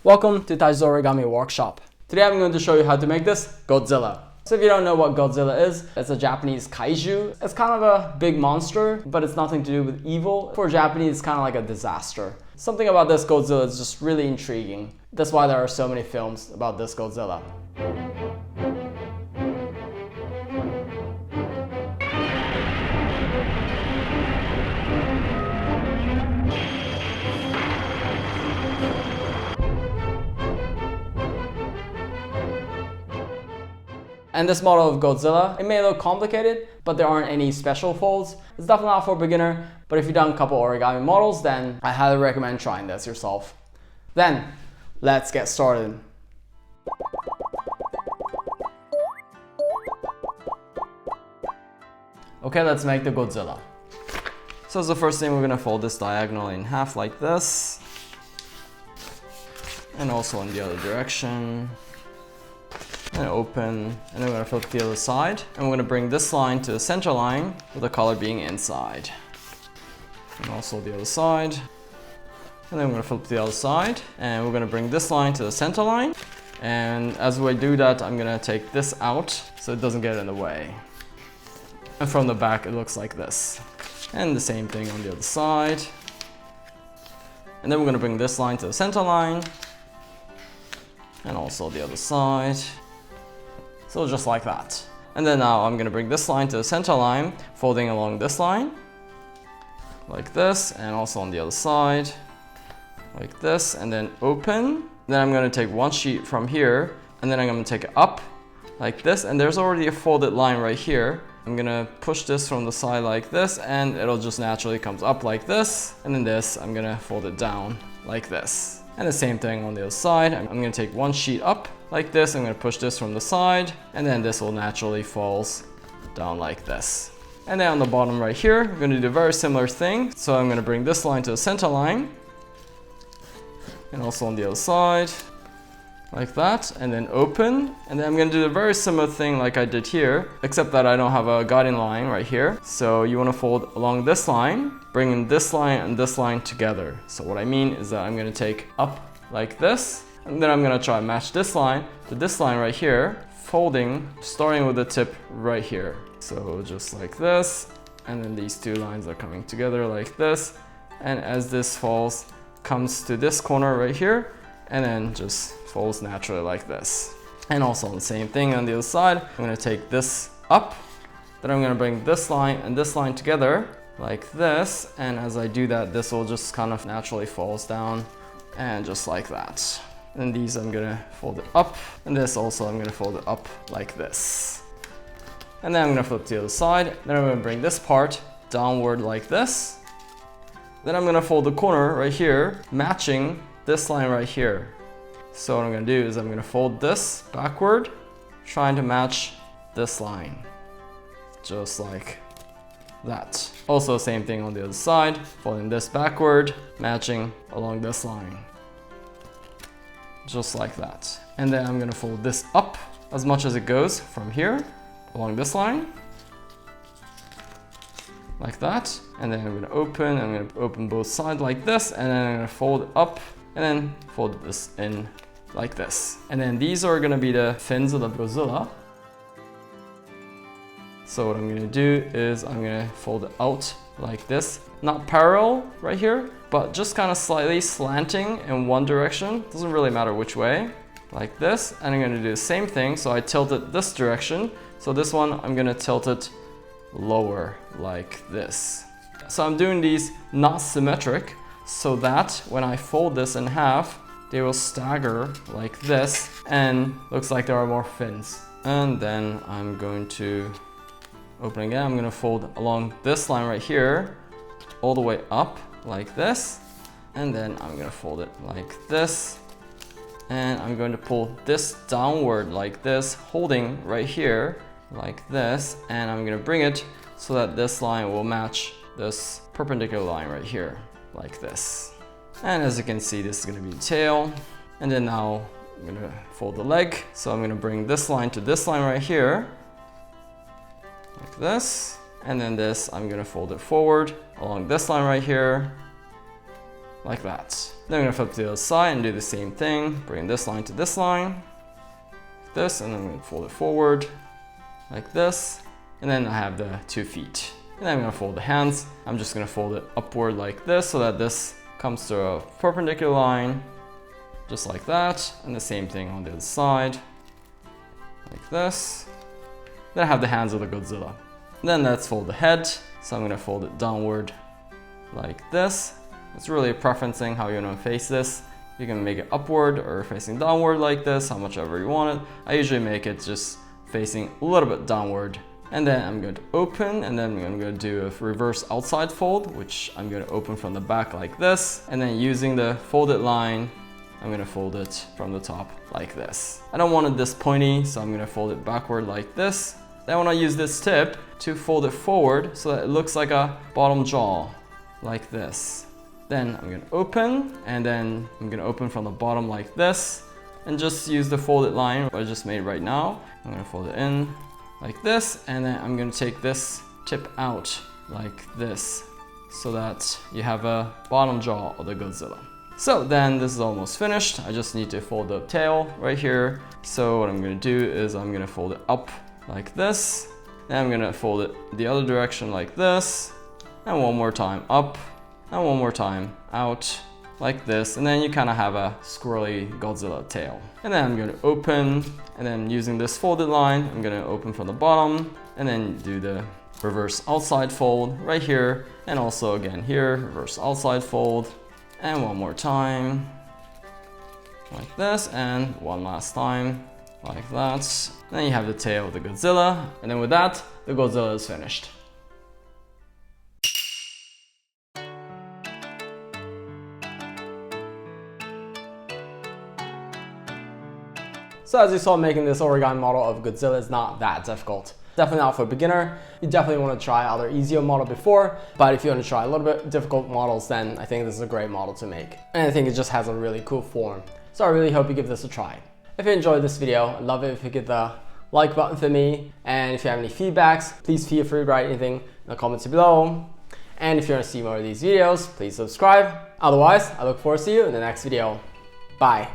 Welcome to Taiji's Origami Workshop. Today I'm going to show you how to make this Godzilla. So if you don't know what Godzilla is, it's a Japanese kaiju. It's kind of a big monster, but it's nothing to do with evil. For Japanese, it's kind of like a disaster. Something about this Godzilla is just really intriguing. That's why there are so many films about this Godzilla. And this model of Godzilla, it may look complicated, but there aren't any special folds. It's definitely not for a beginner, but if you've done a couple origami models, then I highly recommend trying this yourself. Then, let's get started. Okay, let's make the Godzilla. So as the first thing, we're gonna fold this diagonally in half like this. And also in the other direction. And open, and then we're going to flip the other side, and we're going to bring this line to the center line with the color being inside, and also the other side, and then we're going to flip the other side, and we're going to bring this line to the center line, and as we do that, I'm going to take this out so it doesn't get in the way, and from the back it looks like this, and the same thing on the other side, and then we're going to bring this line to the center line, and also the other side. So just like that. And then now I'm gonna bring this line to the center line, folding along this line, like this, and also on the other side, like this, and then open. Then I'm gonna take one sheet from here, and then I'm gonna take it up, like this, and there's already a folded line right here. I'm gonna push this from the side like this, and it'll just naturally comes up like this, and then this, I'm gonna fold it down like this. And the same thing on the other side. I'm going to take one sheet up like this. I'm going to push this from the side, and then this will naturally falls down like this. And then on the bottom right here, I'm going to do a very similar thing. So I'm going to bring this line to the center line, and also on the other side, like that, and then open. And then I'm going to do a very similar thing like I did here, except that I don't have a guiding line right here. So you want to fold along this line, bringing this line and this line together. So what I mean is that I'm going to take up like this, and then I'm going to try and match this line to this line right here, folding, starting with the tip right here. So just like this, and then these two lines are coming together like this, and as this falls, comes to this corner right here, and then just folds naturally like this. And also the same thing on the other side. I'm going to take this up, then I'm going to bring this line and this line together like this, and as I do that, this will just kind of naturally falls down, and just like that. And these I'm going to fold it up, and this also I'm going to fold it up like this. And then I'm going to flip to the other side, then I'm going to bring this part downward like this. Then I'm going to fold the corner right here, matching this line right here. So what I'm going to do is I'm going to fold this backward, trying to match this line, just like that. Also same thing on the other side, folding this backward, matching along this line, just like that. And then I'm going to fold this up as much as it goes from here, along this line, like that. And then I'm going to open both sides like this, and then I'm going to fold up, and then fold this in like this. And then these are going to be the fins of the Godzilla. So what I'm going to do is I'm going to fold it out like this, not parallel right here, but just kind of slightly slanting in one direction. Doesn't really matter which way, like this. And I'm going to do the same thing. So I tilt it this direction. So this one, I'm going to tilt it lower like this. So I'm doing these not symmetric, so that when I fold this in half, they will stagger like this, and looks like there are more fins. And then I'm going to open again. I'm going to fold along this line right here, all the way up like this, and then I'm going to fold it like this, and I'm going to pull this downward like this, holding right here like this, and I'm going to bring it so that this line will match this perpendicular line right here, like this. And as you can see, this is going to be the tail. And then now I'm going to fold the leg. So I'm going to bring this line to this line right here, like this. And then this, I'm going to fold it forward along this line right here, like that. Then I'm gonna flip to the other side and do the same thing. Bring this line to this line, like this, and then I'm gonna fold it forward, like this. And then I have the 2 feet. And then I'm gonna fold the hands. I'm just gonna fold it upward like this so that this comes to a perpendicular line, just like that. And the same thing on the other side, like this. Then I have the hands of the Godzilla. Then let's fold the head. So I'm gonna fold it downward like this. It's really preferencing how you want to face this. You can make it upward or facing downward like this, how much ever you want it. I usually make it just facing a little bit downward. And then I'm going to open, and then I'm going to do a reverse outside fold, which I'm going to open from the back like this. And then using the folded line, I'm going to fold it from the top like this. I don't want it this pointy, so I'm going to fold it backward like this. Then I want to use this tip to fold it forward so that it looks like a bottom jaw, like this. Then I'm going to open, and then I'm going to open from the bottom like this, and just use the folded line I just made right now. I'm going to fold it in like this, and then I'm going to take this tip out like this so that you have a bottom jaw of the Godzilla. So then this is almost finished. I just need to fold the tail right here. So what I'm going to do is I'm going to fold it up like this. Then I'm going to fold it the other direction like this, and one more time up, and one more time out like this. And then you kind of have a squirrely Godzilla tail. And then I'm going to open, and then using this folded line, I'm going to open from the bottom and then do the reverse outside fold right here, and also again here, reverse outside fold, and one more time like this, and one last time like that. Then you have the tail of the Godzilla, and then with that, the Godzilla is finished. So as you saw, making this origami model of Godzilla is not that difficult. Definitely not for a beginner. You definitely want to try other easier model before, but if you want to try a little bit difficult models, then I think this is a great model to make. And I think it just has a really cool form. So I really hope you give this a try. If you enjoyed this video, I'd love it if you hit the like button for me. And if you have any feedbacks, please feel free to write anything in the comments below. And if you want to see more of these videos, please subscribe. Otherwise, I look forward to see you in the next video. Bye.